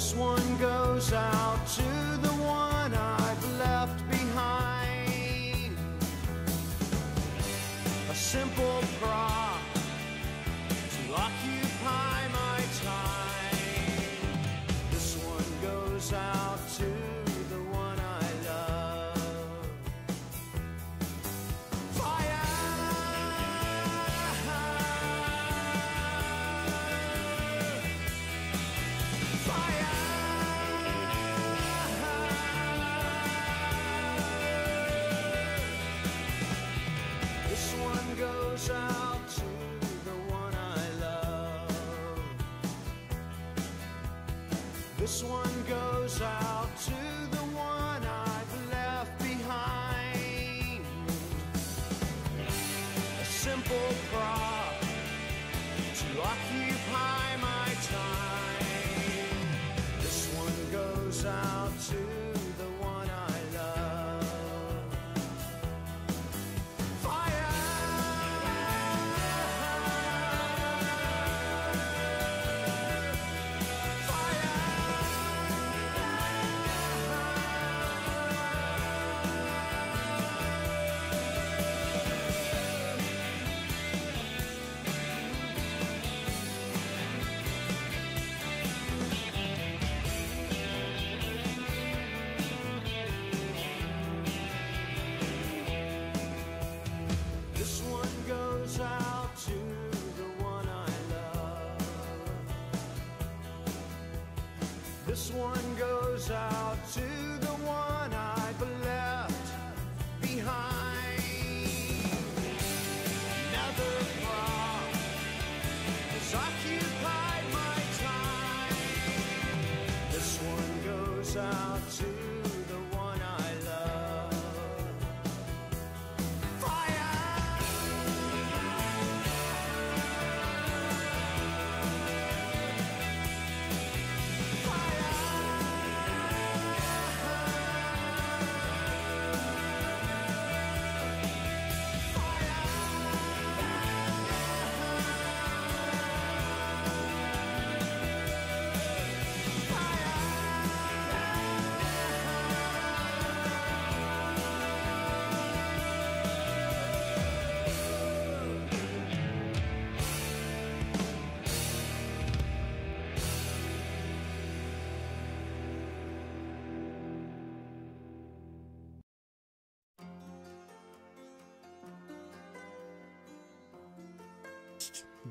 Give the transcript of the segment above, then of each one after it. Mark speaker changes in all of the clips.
Speaker 1: This one goes out to the one I've left behind. A simple prop to occupy my time. This one goes out to the one I love. Fire! Fire! This one goes out to the one I love. This one goes out to the one I've left behind. A simple prop to occupy my time. This one goes out to the one I love. Fire! This one goes out to the one I love. This one goes out to the one I've left behind. Another prop has occupied my time. This one goes out to the one I love. Fire!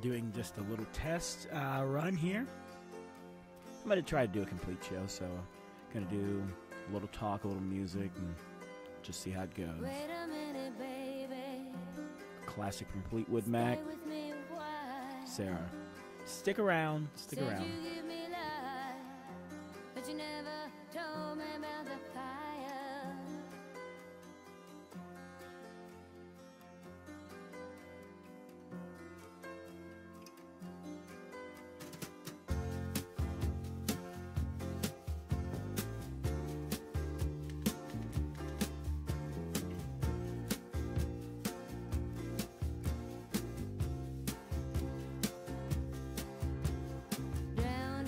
Speaker 2: Doing just a little test run here. I'm going to try to do a complete show, so I'm going to do a little talk, a little music, and just see how it goes.
Speaker 3: Wait a minute, baby.
Speaker 2: Classic from Fleetwood Mac.
Speaker 3: Stay with me, why?
Speaker 2: Sarah, stick around, stick
Speaker 3: Said
Speaker 2: around.
Speaker 3: you give me life, but you never told me about the fire. Down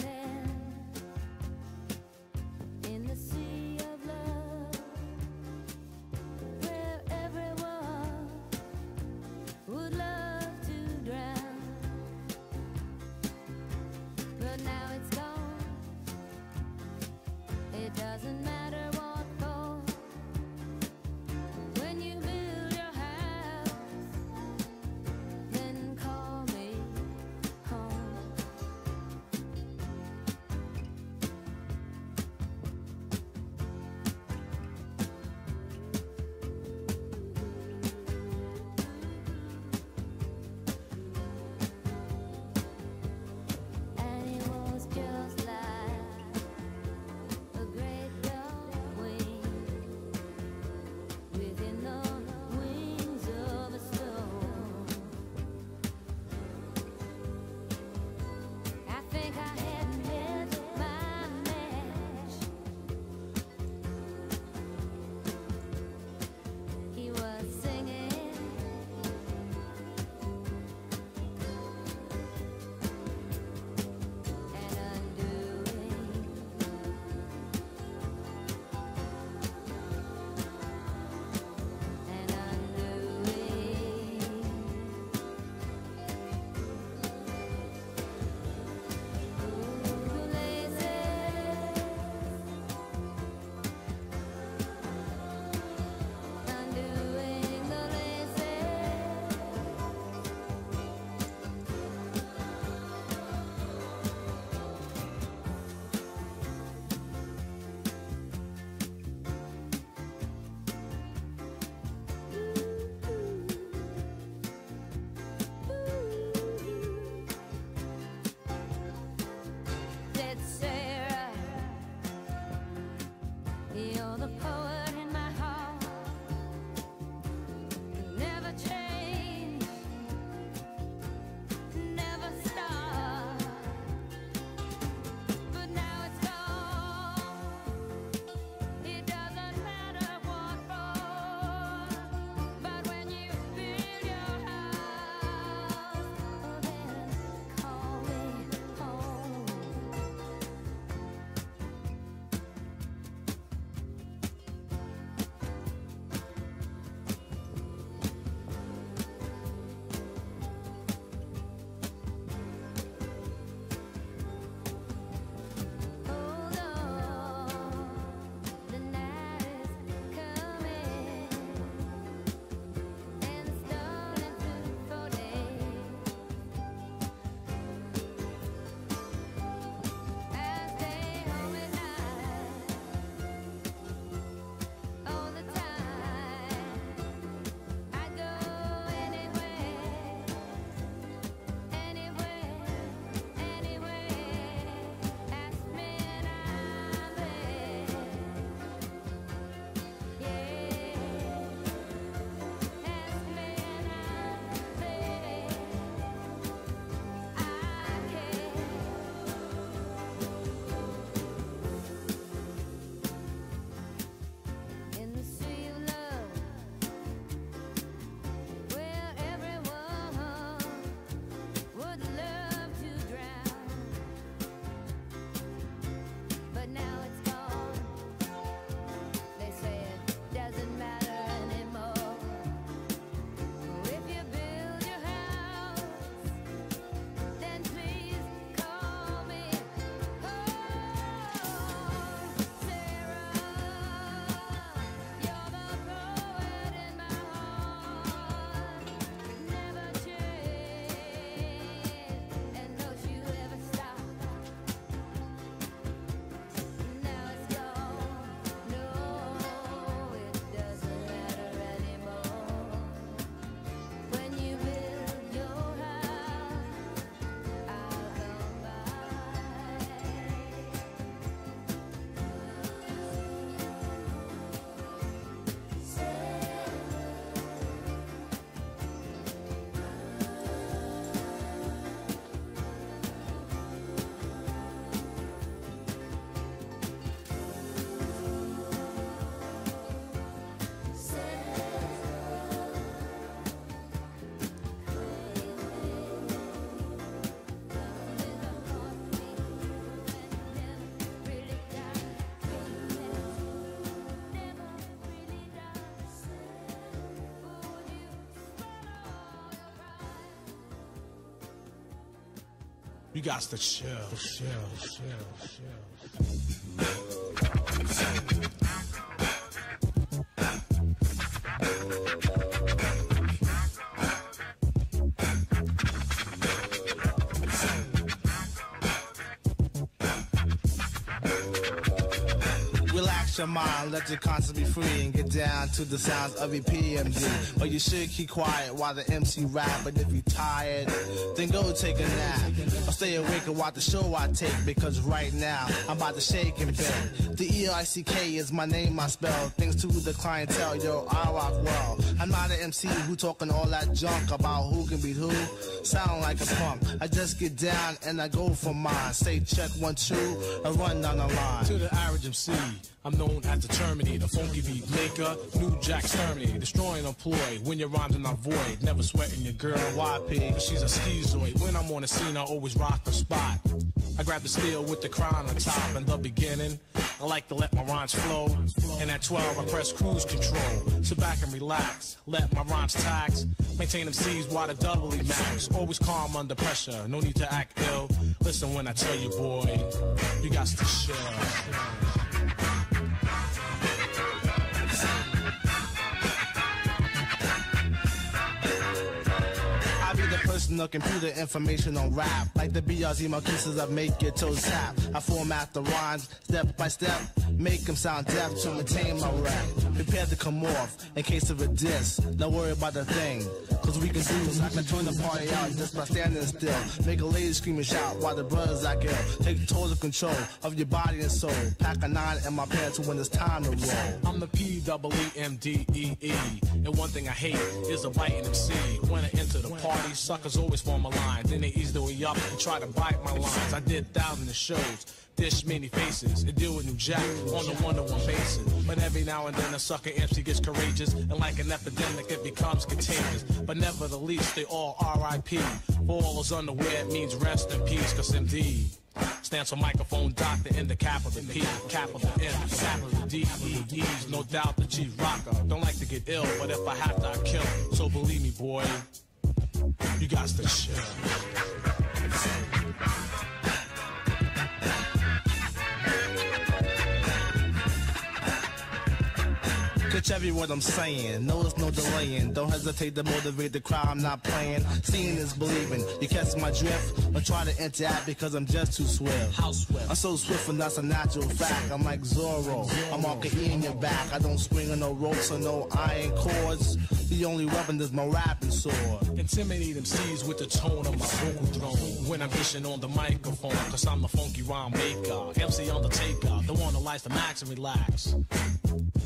Speaker 4: You got to chill.
Speaker 5: Relax your mind, let your conscience be free and get down to the sounds of your PMD. But you should keep quiet while the MC rap. But if you tired, then go take a nap. Or stay awake and watch the show I take, because right now I'm about to shake and bend. The EICK is my name, I spell. Thanks to the clientele, yo, I rock well. I'm not an MC who talking all that junk about who can beat who. Sound like a punk. I just get down and I go for mine. Say check 1, 2, and run down the line.
Speaker 4: To the average MC, I'm known as the Terminator, funky beat maker, New Jack Terminator, destroying employee. When your rhymes are not void, never sweating your girl YP, cause she's a schizoid. When I'm on the scene, I always rock the spot. I grab the steel with the crown on top. In the beginning, I like to let my rhymes flow. And at 12, I press cruise control. Sit back and relax, let my rhymes tax. Maintain them C's while the doubly max. Always calm under pressure, no need to act ill. Listen when I tell you, boy, you got to chill.
Speaker 5: Personal computer information on rap, like the BRZ marquisas that make your toes tap. I format the rhymes step by step, make them sound deaf to maintain my rap. Prepare to come off in case of a diss. Don't worry about the thing, cause we can do is I can turn the party out just by standing still. Make a lady scream and shout while the brothers act ill. Take total control of your body and soul. Pack a 9 in my pants when it's time to roll.
Speaker 4: I'm the PEEMDEE, and one thing I hate is a biting MC. When I enter the party, suckers always form a line. Then they ease their way up and try to bite my lines. I did thousands of shows, dish many faces, and deal with New Jack on the one-to-one basis. But every now and then a sucker MC gets courageous, and like an epidemic it becomes contagious. But nevertheless they all R.I.P. For all those unaware it means rest in peace, cause MD stands for microphone doctor in the capital P, capital M, capital D, E, E's, no doubt the chief rocker. Don't like to get ill, but if I have to I kill. So believe me boy, you got to chill.
Speaker 5: Catch every word I'm saying, no it's no delaying. Don't hesitate to motivate the crowd, I'm not playing. Seeing is believing, you catch my drift. Don't try to interact because I'm just too swift.
Speaker 4: How swift?
Speaker 5: I'm so swift and that's a natural fact. I'm like Zorro, I'm all E in your back. I don't swing on no ropes or no iron cords. The only weapon is my rapping sword.
Speaker 4: Intimidate MCs with the tone of my vocal throne. When I'm dishing on the microphone, cause I'm the funky rhyme maker. MC Undertaker, the one that likes to max and relax.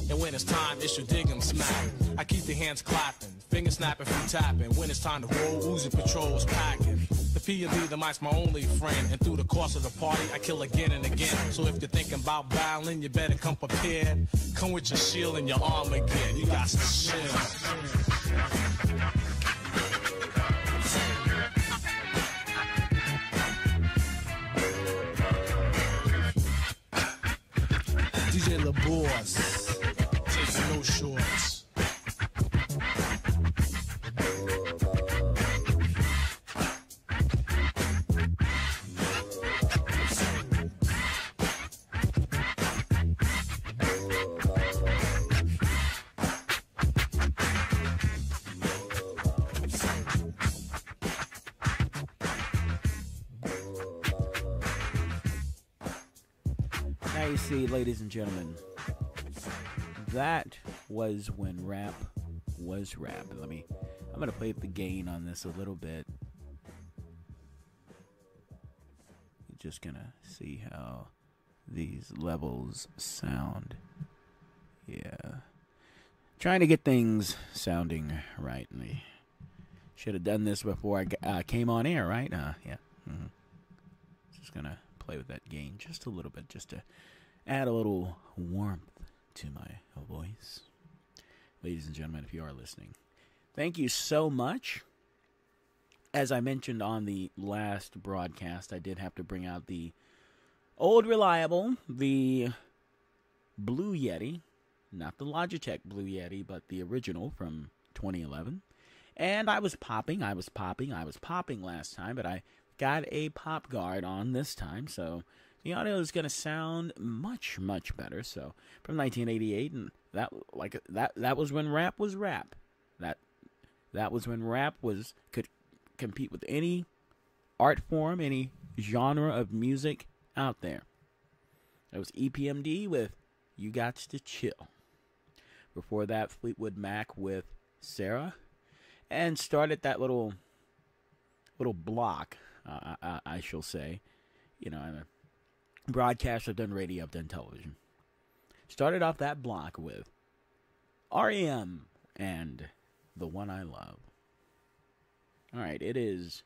Speaker 4: And when it's time, it's your dig and smack. I keep the hands clapping, fingers snapping, feet tapping. When it's time to roll, Uzi patrols packing. The P&D, the mic's my only friend. And through the course of the party, I kill again and again. So if you're thinking about battling, you better come prepared. Come with your shield and your arm again. You got to chill.
Speaker 5: DJ La Boss,
Speaker 4: taking no shorts.
Speaker 2: Now you see, ladies and gentlemen, that was when rap was rap. I'm gonna play the gain on this a little bit. You're just gonna see how these levels sound. Yeah, trying to get things sounding right. And should have done this before I came on air, right? Yeah. Just gonna play with that gain just a little bit, just to add a little warmth to my voice. Ladies and gentlemen, if you are listening, thank you so much. As I mentioned on the last broadcast, I did have to bring out the old reliable, the Blue Yeti, not the Logitech Blue Yeti, but the original from 2011. And I was popping last time, but I got a pop guard on this time, so the audio is going to sound much, much better. So from 1988, and that was when rap was rap. That was when rap could compete with any art form, any genre of music out there. It was EPMD with You Gots to Chill. Before that, Fleetwood Mac with Sarah, and started that little block, I shall say. You know, I'm a broadcaster, I've done radio, I've done television. Started off that block with R.E.M. and The One I Love. All right, it is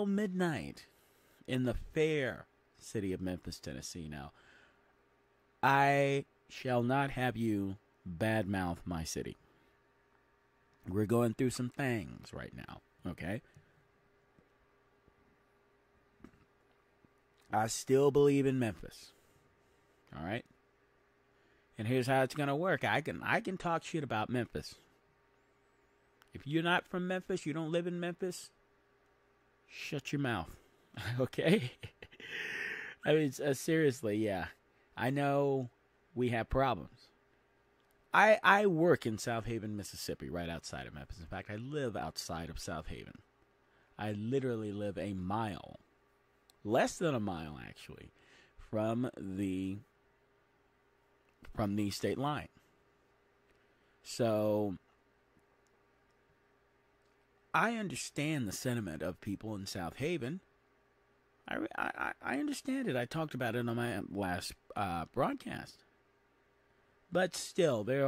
Speaker 2: midnight in the fair city of Memphis, Tennessee. Now, I shall not have you badmouth my city. We're going through some things right now, okay? I still believe in Memphis. All right? And here's how it's going to work. I can talk shit about Memphis. If you're not from Memphis, you don't live in Memphis, shut your mouth. Okay? I mean, seriously, yeah. I know we have problems. I work in South Haven, Mississippi, right outside of Memphis. In fact, I live outside of South Haven. I literally live a mile, less than a mile actually, from the state line. So I understand the sentiment of people in South Haven. I understand it. I talked about it on my last broadcast. But still, there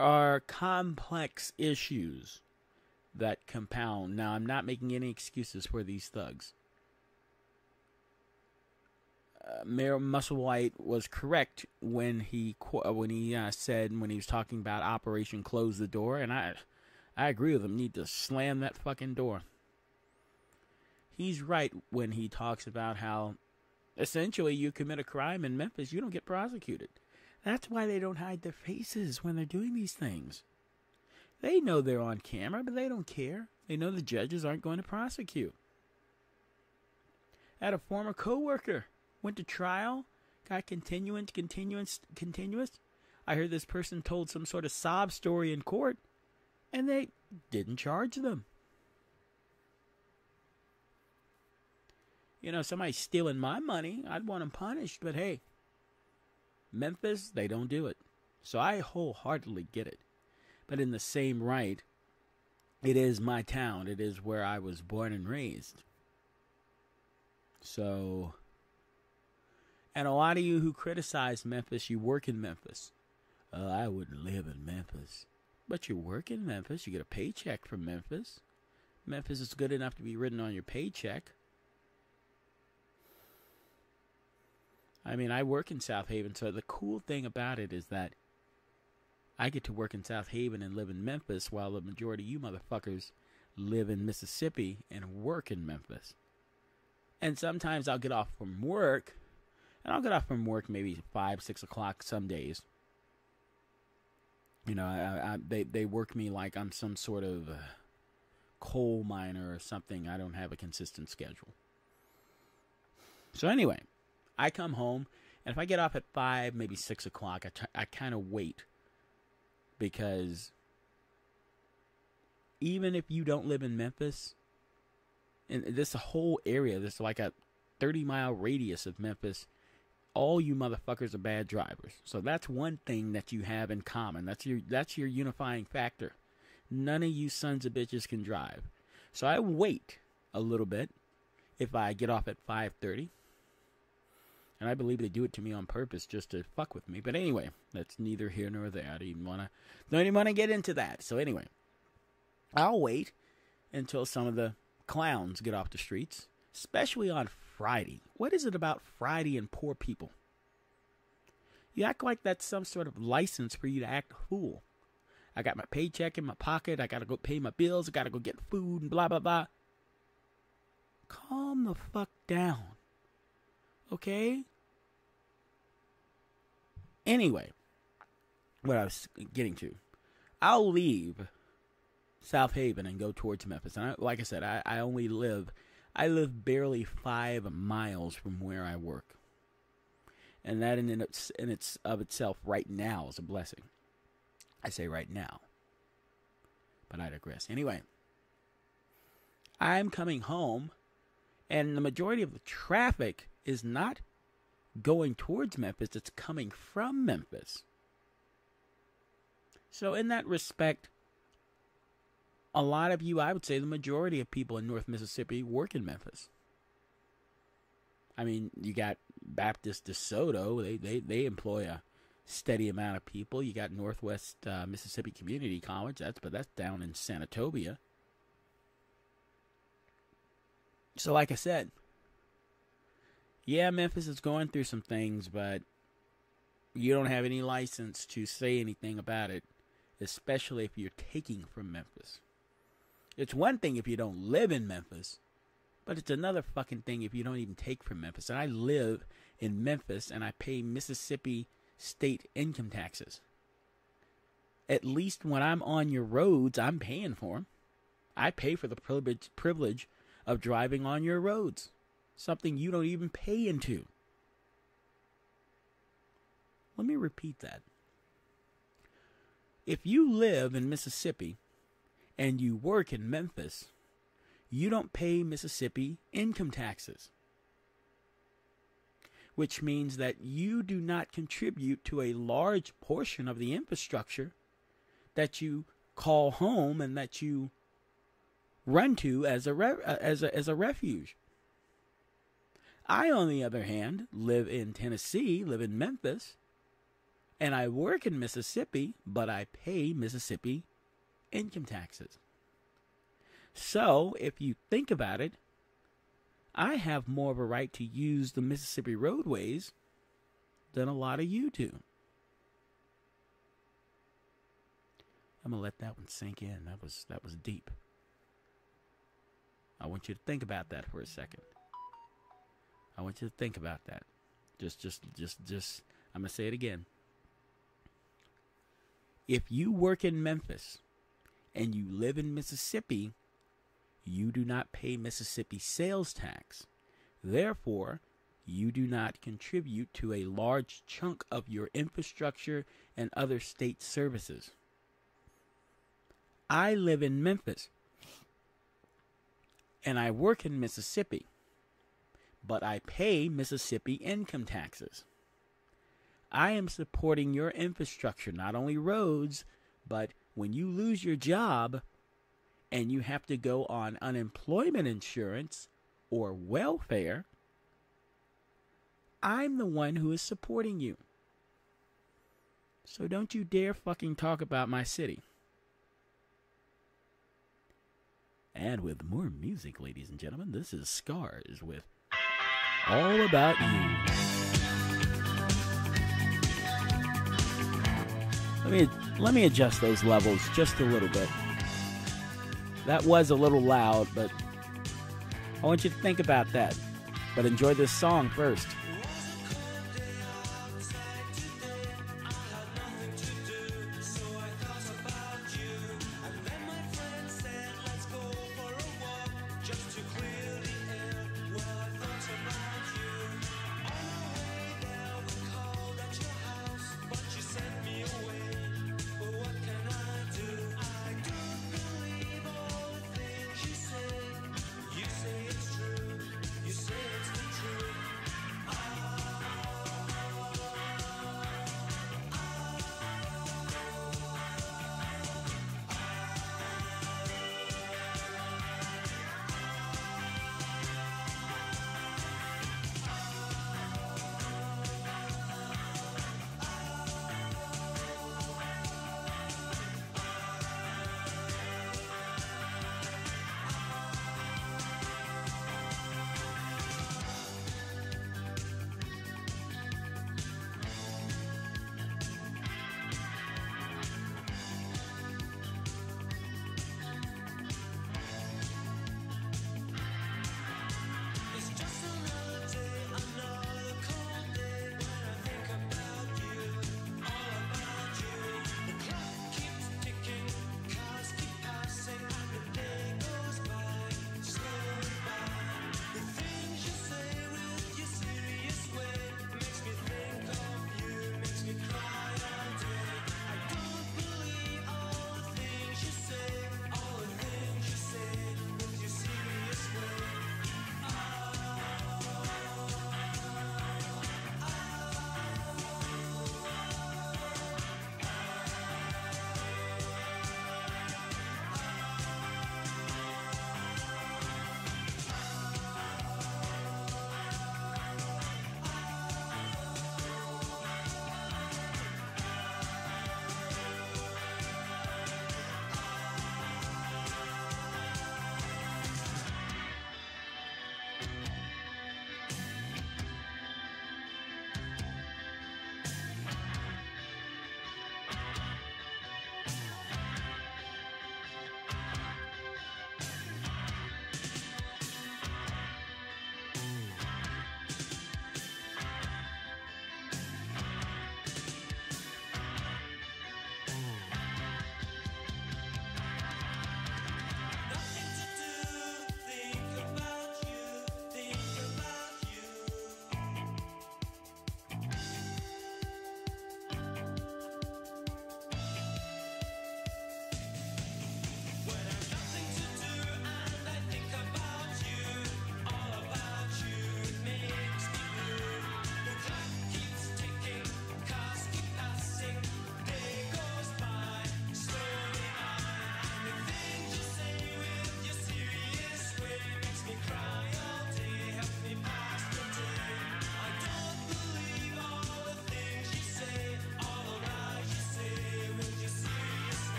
Speaker 2: are complex issues that compound. Now, I'm not making any excuses for these thugs. Mayor Musselwhite was correct when he said, when he was talking about Operation Close the Door, and I agree with him. Need to slam that fucking door. He's right when he talks about how essentially you commit a crime in Memphis, you don't get prosecuted. That's why they don't hide their faces when they're doing these things. They know they're on camera, but they don't care. They know the judges aren't going to prosecute. I had a former coworker, went to trial, got continuance. I heard this person told some sort of sob story in court, and they didn't charge them. You know, somebody stealing my money, I'd want them punished, but hey, Memphis, they don't do it. So I wholeheartedly get it. But in the same right, it is my town. It is where I was born and raised. So, and a lot of you who criticize Memphis, you work in Memphis. I wouldn't live in Memphis. But you work in Memphis. You get a paycheck from Memphis. Memphis is good enough to be written on your paycheck. I mean, I work in South Haven, so the cool thing about it is that I get to work in South Haven and live in Memphis, while the majority of you motherfuckers live in Mississippi and work in Memphis. And sometimes I'll get off from work, and I'll get off from work maybe 5, 6 o'clock some days. You know, they work me like I'm some sort of coal miner or something. I don't have a consistent schedule. So anyway, I come home, and if I get off at 5, maybe 6 o'clock, I kind of wait. Because even if you don't live in Memphis, and this whole area, this like a 30-mile radius of Memphis, all you motherfuckers are bad drivers. So that's one thing that you have in common. That's your unifying factor. None of you sons of bitches can drive. So I wait a little bit if I get off at 5:30. And I believe they do it to me on purpose just to fuck with me. But anyway, that's neither here nor there. I don't even want to get into that. So anyway, I'll wait until some of the clowns get off the streets, especially on Friday. What is it about Friday and poor people? You act like that's some sort of license for you to act a fool. I got my paycheck in my pocket. I got to go pay my bills. I got to go get food and blah, blah, blah. Calm the fuck down. Okay? Anyway, what I was getting to. I'll leave South Haven and go towards Memphis. And like I said, I live barely 5 miles from where I work. And that in its of itself right now is a blessing. I say right now. But I digress. Anyway, I'm coming home, and the majority of the traffic is not going towards Memphis. It's coming from Memphis. So in that respect, a lot of you, I would say the majority of people in North Mississippi work in Memphis. I mean, you got Baptist DeSoto. They employ a steady amount of people. You got Northwest Mississippi Community College. That's down in Sanatobia. So like I said, yeah, Memphis is going through some things, but you don't have any license to say anything about it, especially if you're taking from Memphis. It's one thing if you don't live in Memphis, but it's another fucking thing if you don't even take from Memphis. And I live in Memphis, and I pay Mississippi state income taxes. At least when I'm on your roads, I'm paying for them. I pay for the privilege of driving on your roads, something you don't even pay into. Let me repeat that. If you live in Mississippi and you work in Memphis, you don't pay Mississippi income taxes, which means that you do not contribute to a large portion of the infrastructure that you call home and that you run to as a refuge. I, on the other hand, live in Tennessee, live in Memphis, and I work in Mississippi, but I pay Mississippi income taxes. So, if you think about it, I have more of a right to use the Mississippi roadways than a lot of you do. I'm going to let that one sink in. That was deep. I want you to think about that for a second. I want you to think about that. Just, I'm going to say it again. If you work in Memphis and you live in Mississippi, you do not pay Mississippi sales tax. Therefore, you do not contribute to a large chunk of your infrastructure and other state services. I live in Memphis and I work in Mississippi, but I pay Mississippi income taxes. I am supporting your infrastructure, not only roads, but when you lose your job and you have to go on unemployment insurance or welfare, I'm the one who is supporting you. So don't you dare fucking talk about my city. And with more music, ladies and gentlemen, this is Scars with All About You. Let me adjust those levels just a little bit. That was a little loud, but I want you to think about that. But enjoy this song first.
Speaker 1: You say it's true.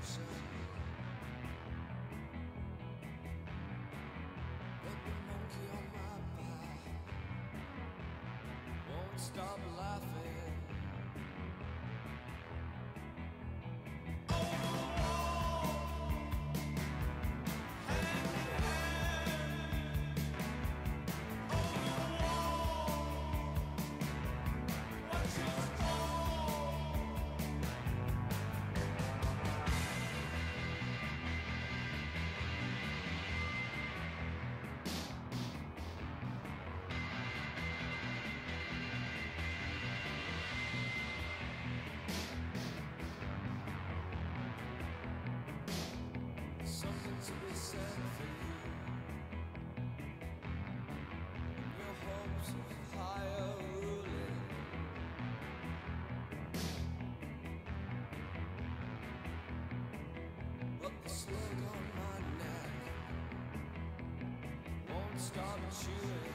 Speaker 6: station. But the monkey on my back won't stop laughing. Something to be said for you and your hopes of higher ruling. But the slug on my neck won't stop chewing.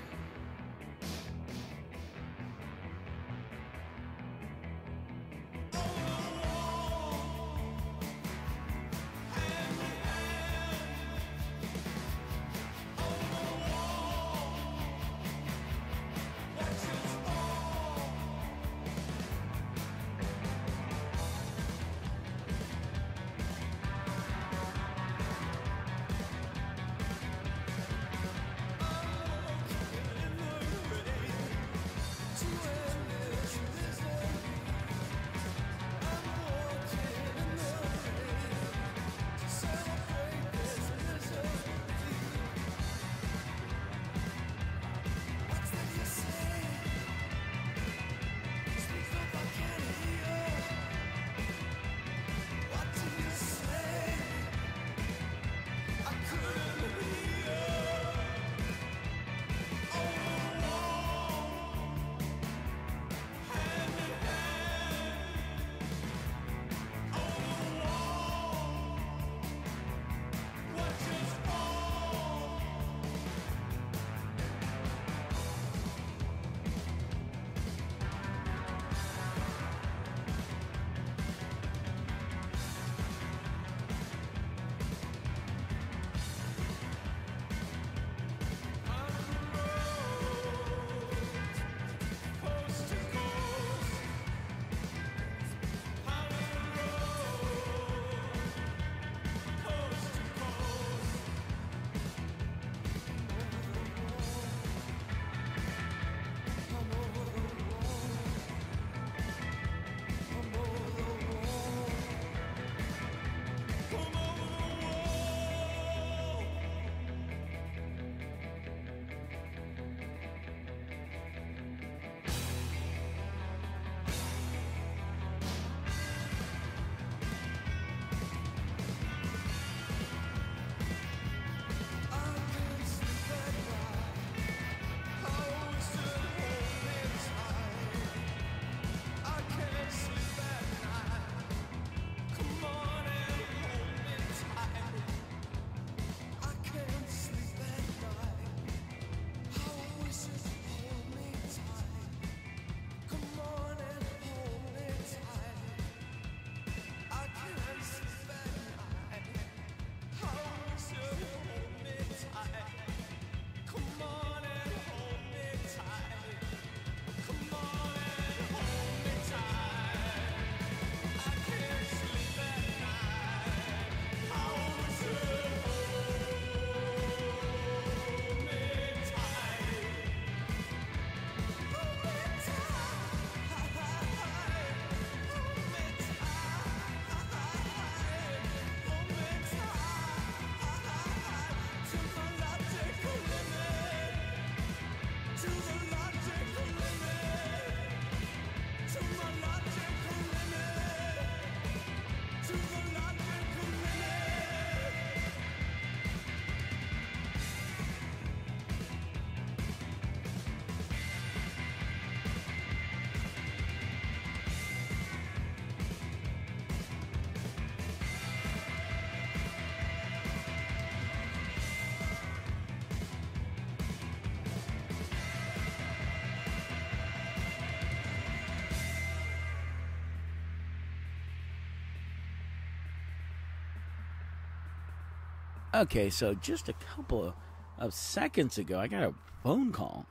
Speaker 2: Okay, so just a couple of seconds ago, I got a phone call.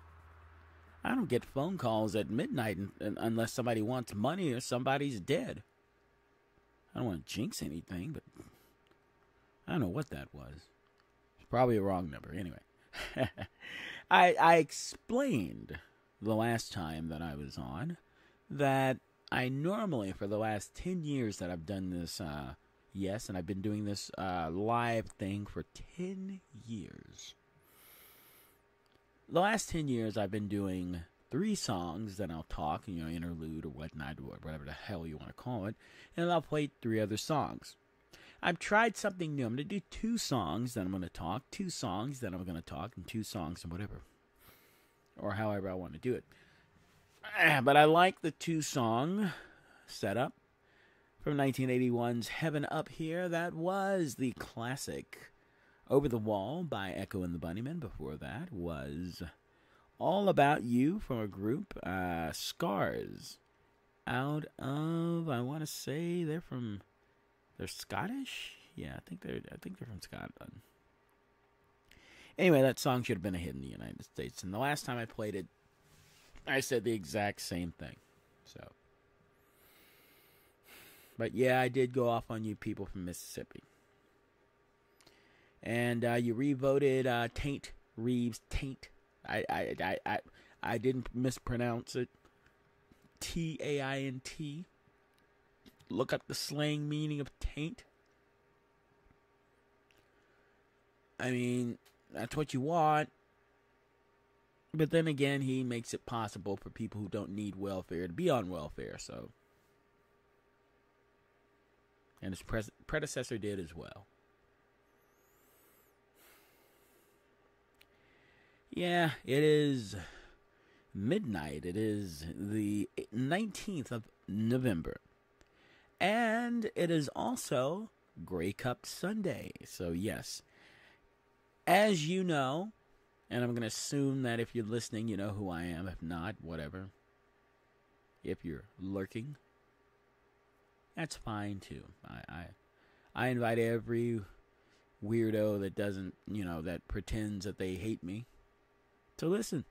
Speaker 2: I don't get phone calls at midnight unless somebody wants money or somebody's dead. I don't want to jinx anything, but I don't know what that was. It's probably a wrong number. Anyway, I explained the last time that I was on that I normally, for the last 10 years that I've done this, yes, and I've been doing this live thing for 10 years. The last 10 years I've been doing 3 songs, then I'll talk, interlude or whatnot, or whatever the hell you want to call it, and I'll play 3 other songs. I've tried something new. I'm going to do 2 songs, then I'm going to talk, 2 songs, then I'm going to talk, and 2 songs, and whatever. Or however I want to do it. But I like the 2-song setup from 1981's Heaven Up Here. That was the classic Over the Wall by Echo and the Bunnymen. Before that was All About You from a group, Scars, out of, I want to say they're Scottish? Yeah, I think they're from Scotland. Anyway, that song should have been a hit in the United States, and the last time I played it, I said the exact same thing. So, but yeah, I did go off on you people from Mississippi. And you revoted Taint Reeves. Taint. I didn't mispronounce it. T-A-I-N-T. Look up the slang meaning of taint. I mean, that's what you want. But then again, he makes it possible for people who don't need welfare to be on welfare, so. And his predecessor did as well. Yeah, it is midnight. It is the 19th of November. And it is also Grey Cup Sunday. So, yes. As you know, and I'm going to assume that if you're listening, you know who I am. If not, whatever. If you're lurking, that's fine too. I invite every weirdo that doesn't, that pretends that they hate me to listen.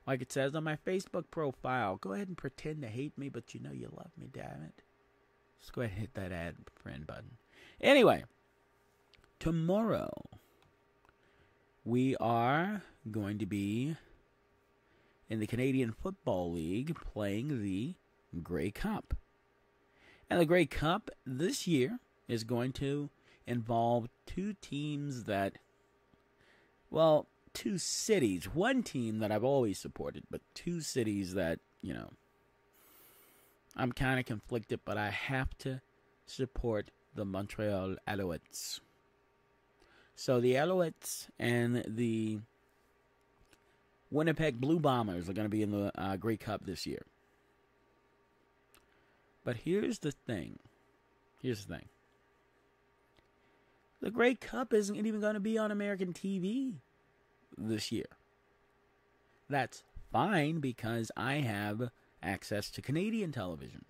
Speaker 2: Like it says on my Facebook profile, go ahead and pretend to hate me, but you know you love me, damn it. Just go ahead and hit that add friend button. Anyway, tomorrow we are going to be in the Canadian Football League playing the Grey Cup. And the Grey Cup this year is going to involve 2 teams that, well, 2 cities. One team that I've always supported, but 2 cities that, I'm kind of conflicted, but I have to support the Montreal Alouettes. So the Alouettes and the Winnipeg Blue Bombers are going to be in the Grey Cup this year. But here's the thing. The Grey Cup isn't even going to be on American TV this year. That's fine because I have access to Canadian television,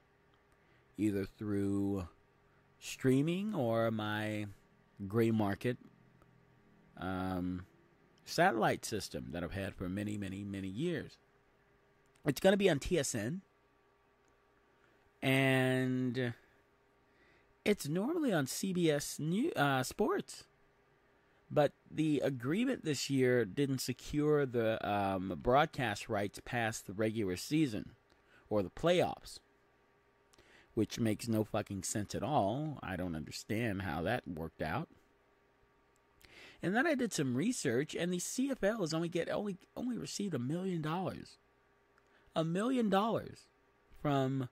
Speaker 2: either through streaming or my gray market satellite system that I've had for many, many, many years. It's going to be on TSN, and it's normally on CBS Sports. But the agreement this year didn't secure the broadcast rights past the regular season or the playoffs, which makes no fucking sense at all. I don't understand how that worked out. And then I did some research, and the CFL has only received $1 million. $1 million from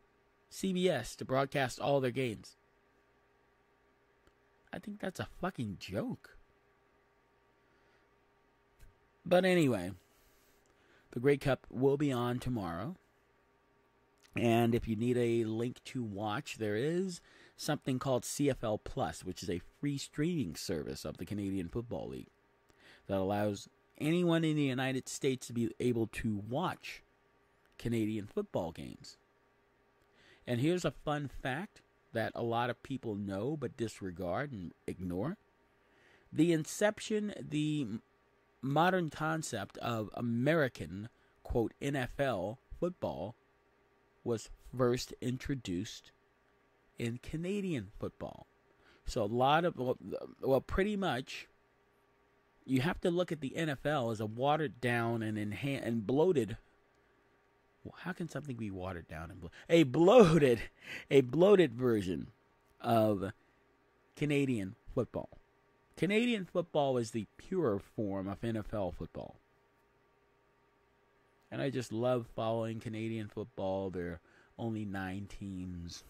Speaker 2: CBS to broadcast all their games. I think that's a fucking joke. But anyway, the Grey Cup will be on tomorrow. And if you need a link to watch, there is something called CFL Plus, which is a free streaming service of the Canadian Football League that allows anyone in the United States to be able to watch Canadian football games. And here's a fun fact that a lot of people know but disregard and ignore. The inception, the modern concept of American, quote, NFL football was first introduced in Canadian football. So a lot of, well, pretty much, you have to look at the NFL as a watered down and and bloated. Well, how can something be watered down and a bloated version of Canadian football? Canadian football is the purer form of NFL football. And I just love following Canadian football. There are only 9 teams.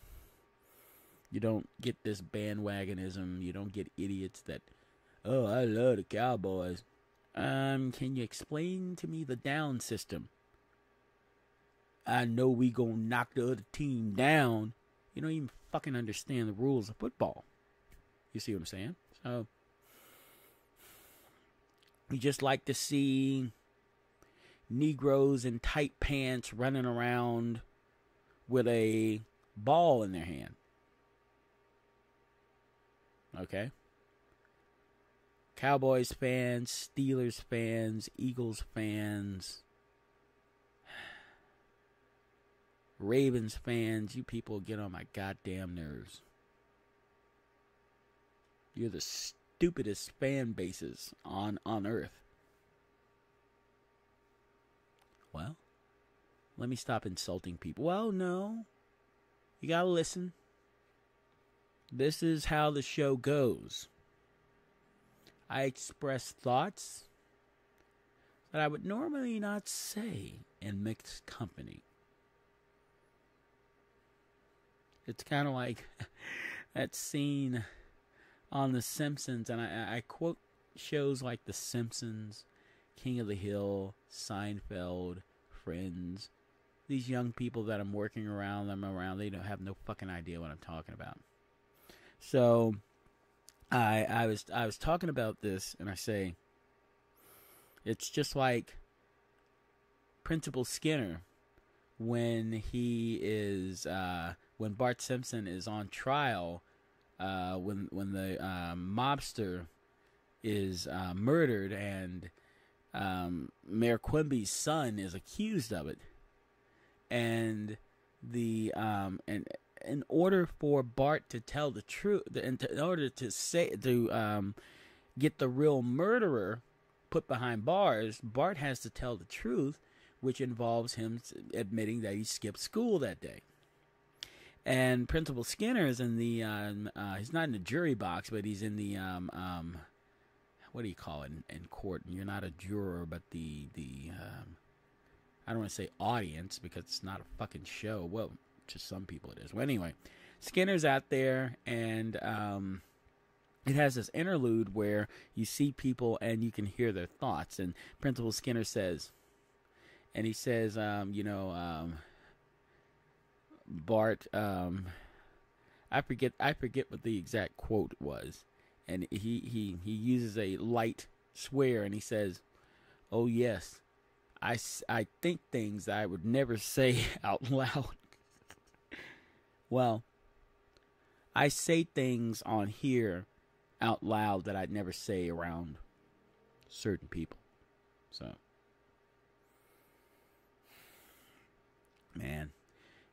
Speaker 2: You don't get this bandwagonism. You don't get idiots that, oh, I love the Cowboys. Can you explain to me the down system? I know we gonna knock the other team down. You don't even fucking understand the rules of football. You see what I'm saying? So, we just like to see Negroes in tight pants running around with a ball in their hand. Okay? Cowboys fans, Steelers fans, Eagles fans, Ravens fans, you people get on my goddamn nerves. You're the stupidest fan bases on earth. Well, let me stop insulting people. Well, no. You gotta listen. This is how the show goes. I express thoughts that I would normally not say in mixed company. It's kind of like that scene on The Simpsons, and I quote shows like The Simpsons, King of the Hill, Seinfeld, Friends. These young people that I'm working around, they don't have no fucking idea what I'm talking about. So I was talking about this, and I say it's just like Principal Skinner when when Bart Simpson is on trial, when the mobster is murdered, and Mayor Quimby's son is accused of it, and in order for Bart to tell the truth, in order to get the real murderer put behind bars, Bart has to tell the truth, which involves him admitting that he skipped school that day. And Principal Skinner is in the he's not in the jury box, but he's in the what do you call it in court? You're not a juror, but the I don't want to say audience because it's not a fucking show. Well, to some people it is. Well, anyway, Skinner's out there, and it has this interlude where you see people and you can hear their thoughts. And Principal Skinner says, Bart, I forget what the exact quote was, and he uses a light swear, and he says, "Oh yes, I think things I would never say out loud." Well, I say things on here out loud that I'd never say around certain people. So, man,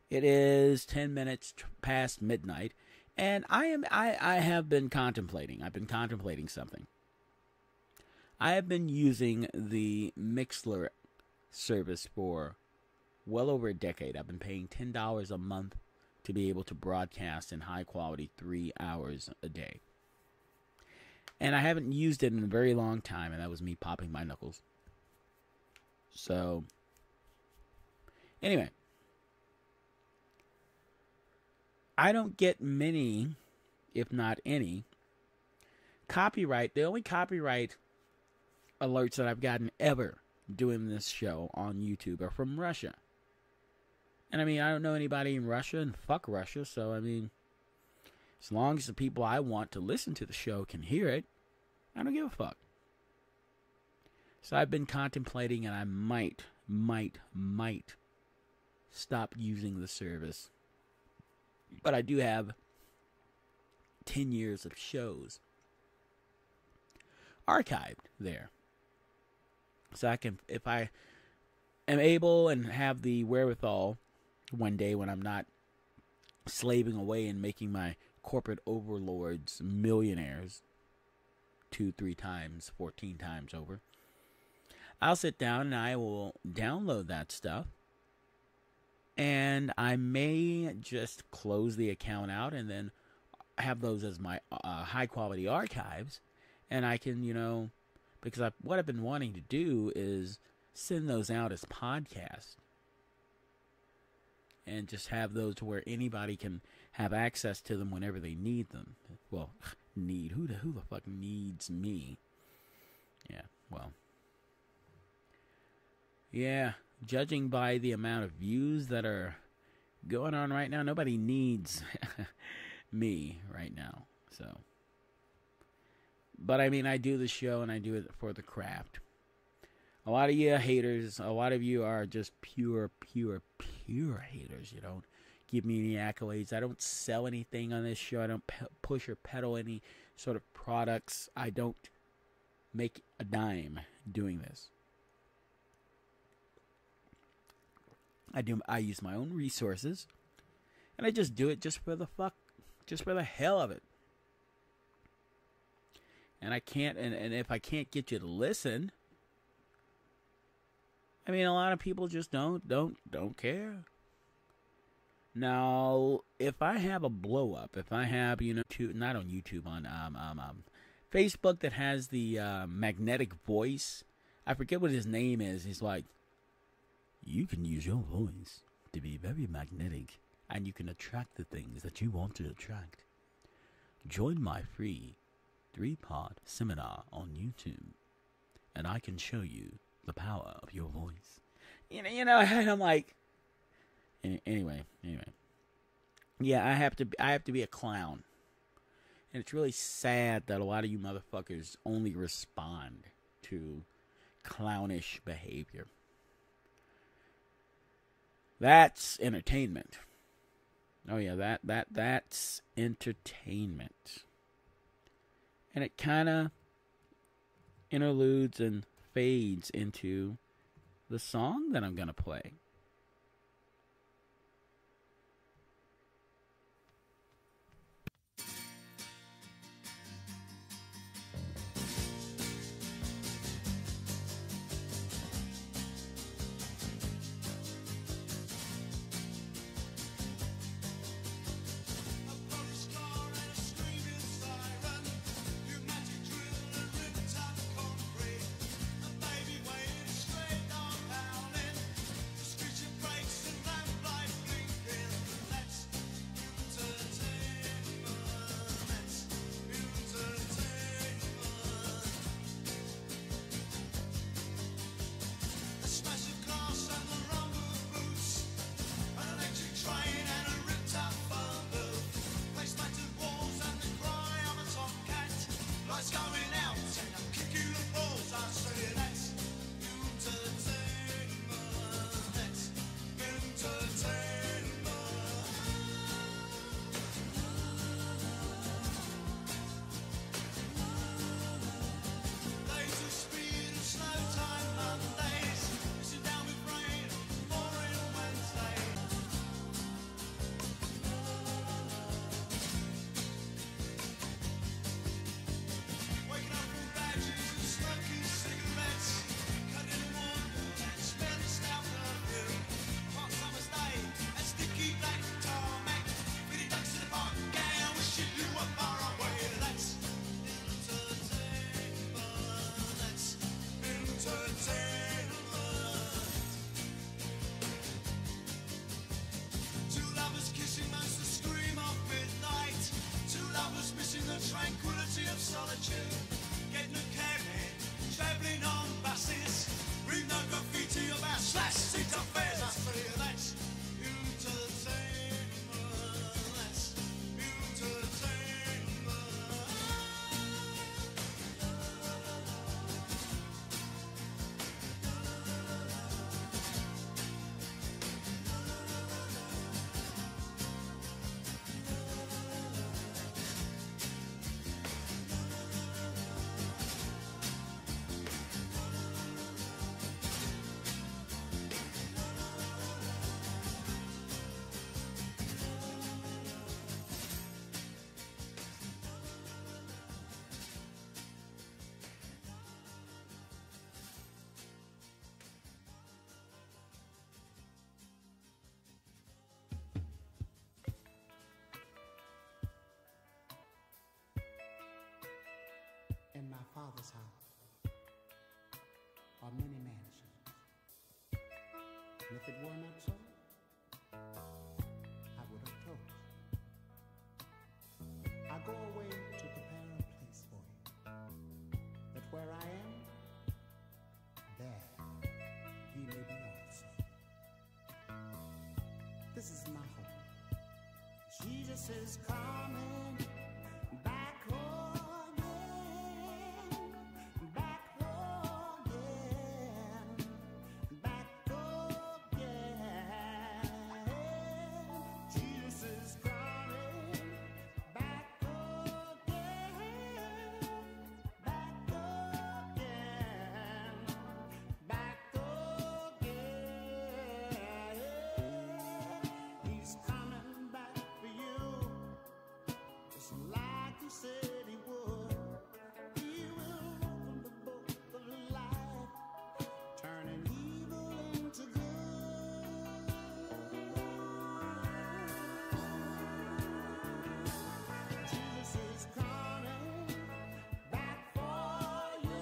Speaker 2: it is 10 minutes past midnight, and I have been contemplating. I've been contemplating something. I have been using the Mixlr service for well over a decade. I've been paying $10 a month to be able to broadcast in high quality 3 hours a day. And I haven't used it in a very long time, and that was me popping my knuckles. So, anyway, I don't get many, if not any, copyright. The only copyright alerts that I've gotten ever doing this show on YouTube are from Russia. And I mean, I don't know anybody in Russia, and fuck Russia, so I mean, as long as the people I want to listen to the show can hear it, I don't give a fuck. So I've been contemplating, and I might stop using the service. But I do have 10 years of shows. archived there. So I can, if I am able and have the wherewithal one day when I'm not slaving away and making my corporate overlords millionaires 2, 3 times, 14 times over, I'll sit down and I will download that stuff. And I may just close the account out and then have those as my high quality archives. And I can, because what I've been wanting to do is send those out as podcasts. And just have those to where anybody can have access to them whenever they need them. Well, who the fuck needs me? Yeah, well. Yeah, judging by the amount of views that are going on right now, nobody needs me right now. So, but I mean, I do the show and I do it for the craft. A lot of you haters, a lot of you are just pure haters. You don't give me any accolades. I don't sell anything on this show. I don't push or peddle any sort of products. I don't make a dime doing this. I use my own resources, and I just do it just for the hell of it. And I can't, and if I can't get you to listen, I mean, a lot of people just don't care. Now, if I have a blow up, if I have, not on YouTube, on Facebook that has the magnetic voice, I forget what his name is. He's like, you can use your voice to be very magnetic, and you can attract the things that you want to attract. Join my free 3-part seminar on YouTube, and I can show you the power of your voice. And I'm like, anyway. Yeah, I have to be a clown, and it's really sad that a lot of you motherfuckers only respond to clownish behavior. That's entertainment. Oh yeah, that's entertainment. And it kind of interludes and fades into the song that I'm going to play.
Speaker 1: Straight down, pounding,
Speaker 7: glass house or many mansions. And if it were not so, I would have told you. I go away to prepare a place for you, that where I am, there ye may be also. This is my hope. Jesus is coming back home again, back home again, back again. Jesus is coming back again, back again, back again. He's coming back for you, just like he said he would. He will open the book of life, turning evil into good. Jesus is coming back for you,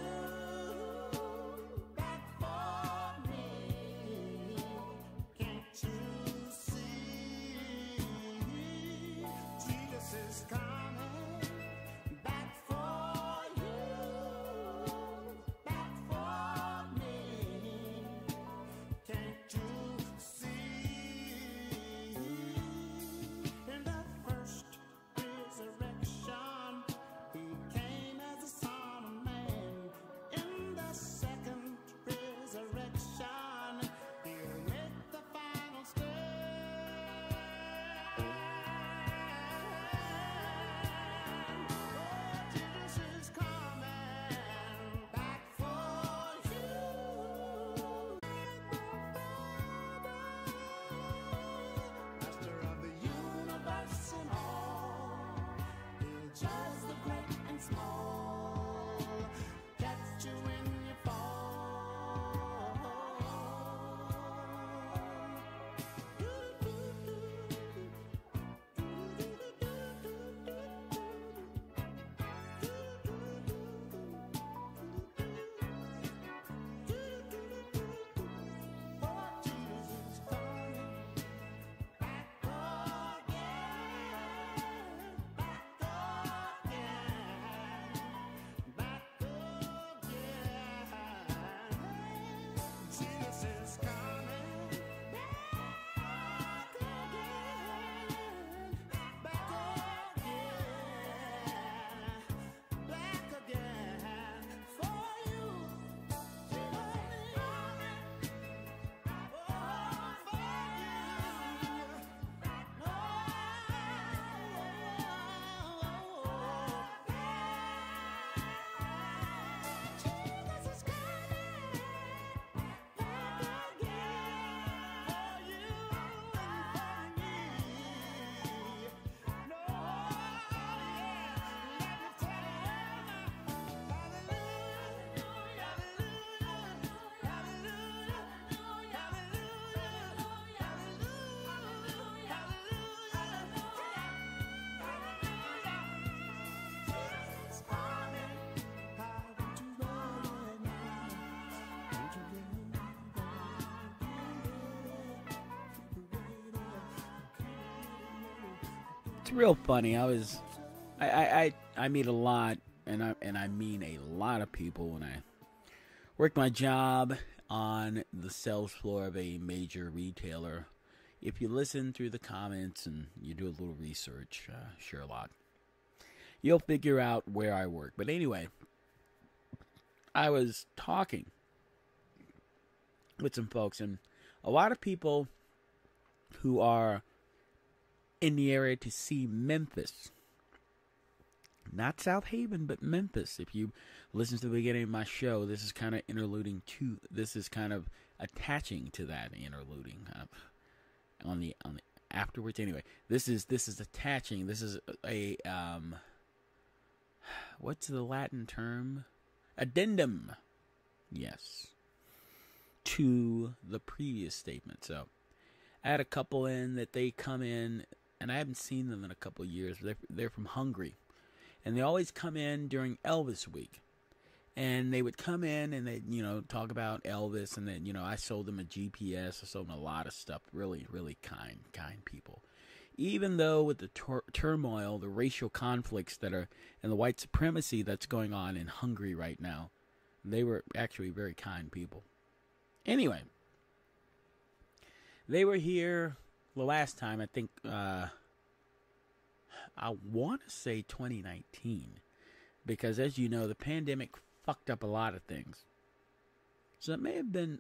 Speaker 7: back for me. Can't you see? Jesus is coming back for you, back for me. Can't you see? In the first resurrection, he came as the Son of Man. In the second resurrection, he'll make the final stand. Oh, Jesus is coming back for you. Master of the universe and all, he'll judge the great and small, catch you when you fall. Oh, Jesus is coming back again, back again, back again. Jesus is coming back again, back again for you.
Speaker 2: It's real funny. I meet a lot, and I mean a lot of people when I work my job on the sales floor of a major retailer. If you listen through the comments and you do a little research, Sherlock, you'll figure out where I work. But anyway, I was talking with some folks, and a lot of people who are in the area to see Memphis. Not South Haven, but Memphis. If you listen to the beginning of my show, this is kind of interluding to, this is kind of attaching to that interluding on the afterwards. Anyway, this is attaching. This is a what's the Latin term? Addendum. Yes. To the previous statement. So I had a couple in that they come in, and I haven't seen them in a couple of years. They're from Hungary, and they always come in during Elvis Week. And they would come in and they, talk about Elvis, and then, I sold them a GPS. I sold them a lot of stuff. Really, really kind people. Even though with the turmoil, the racial conflicts that are, and the white supremacy that's going on in Hungary right now, they were actually very kind people. Anyway, they were here the last time, I think, I want to say 2019, because as you know, the pandemic fucked up a lot of things. So it may have been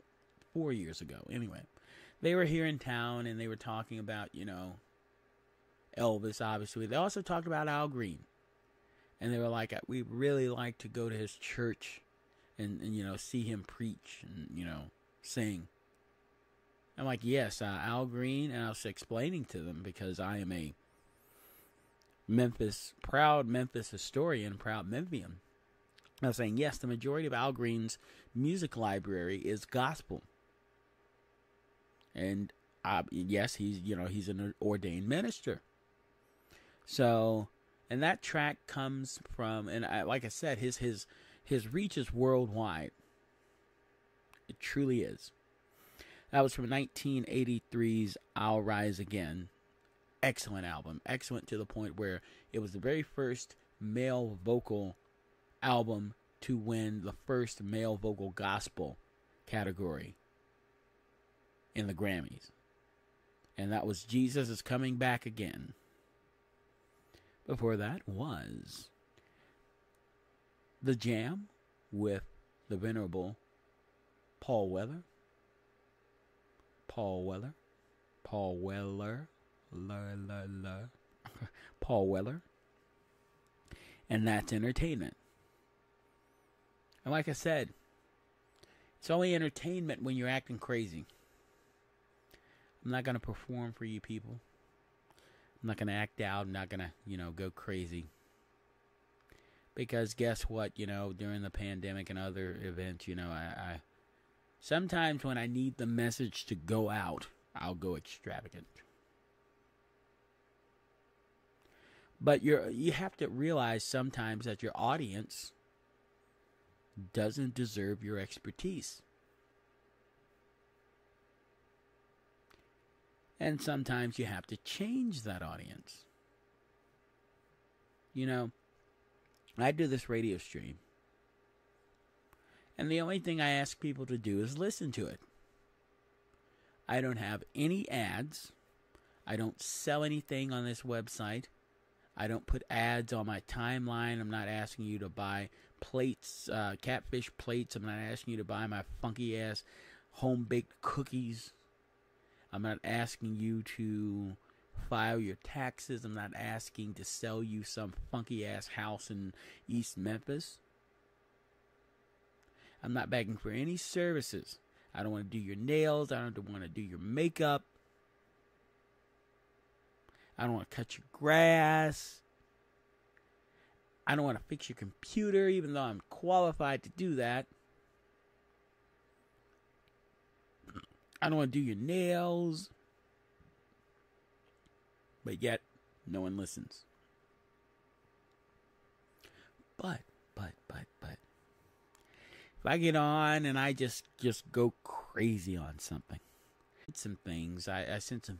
Speaker 2: 4 years ago. Anyway, they were here in town and they were talking about, Elvis, obviously. They also talked about Al Green. And they were like, we'd really like to go to his church and see him preach and, sing. I'm like, yes, Al Green. And I was explaining to them, because I am a proud Memphis historian, proud Memphian. I was saying, yes, the majority of Al Green's music library is gospel. And yes, he's an ordained minister. So, and that track comes from, and like I said, his reach is worldwide. It truly is. That was from 1983's I'll Rise Again. Excellent album. Excellent to the point where it was the very first male vocal album to win the first male vocal gospel category in the Grammys. And that was Jesus Is Coming Back Again. Before that was The Jam with the venerable Paul Weller. Paul Weller. And that's Entertainment. And like I said, it's only entertainment when you're acting crazy. I'm not going to perform for you people. I'm not going to act out. I'm not going to, go crazy. Because guess what, during the pandemic and other events, I sometimes when I need the message to go out, I'll go extravagant. But you have to realize sometimes that your audience doesn't deserve your expertise. And sometimes you have to change that audience. I do this radio stream. And the only thing I ask people to do is listen to it. I don't have any ads. I don't sell anything on this website. I don't put ads on my timeline. I'm not asking you to buy plates, catfish plates. I'm not asking you to buy my funky ass home-baked cookies. I'm not asking you to file your taxes. I'm not asking to sell you some funky ass house in East Memphis. I'm not begging for any services. I don't want to do your nails. I don't want to do your makeup. I don't want to cut your grass. I don't want to fix your computer, even though I'm qualified to do that. I don't want to do your nails. But yet, no one listens. But. If I get on and I just go crazy on something. Some things. I sent some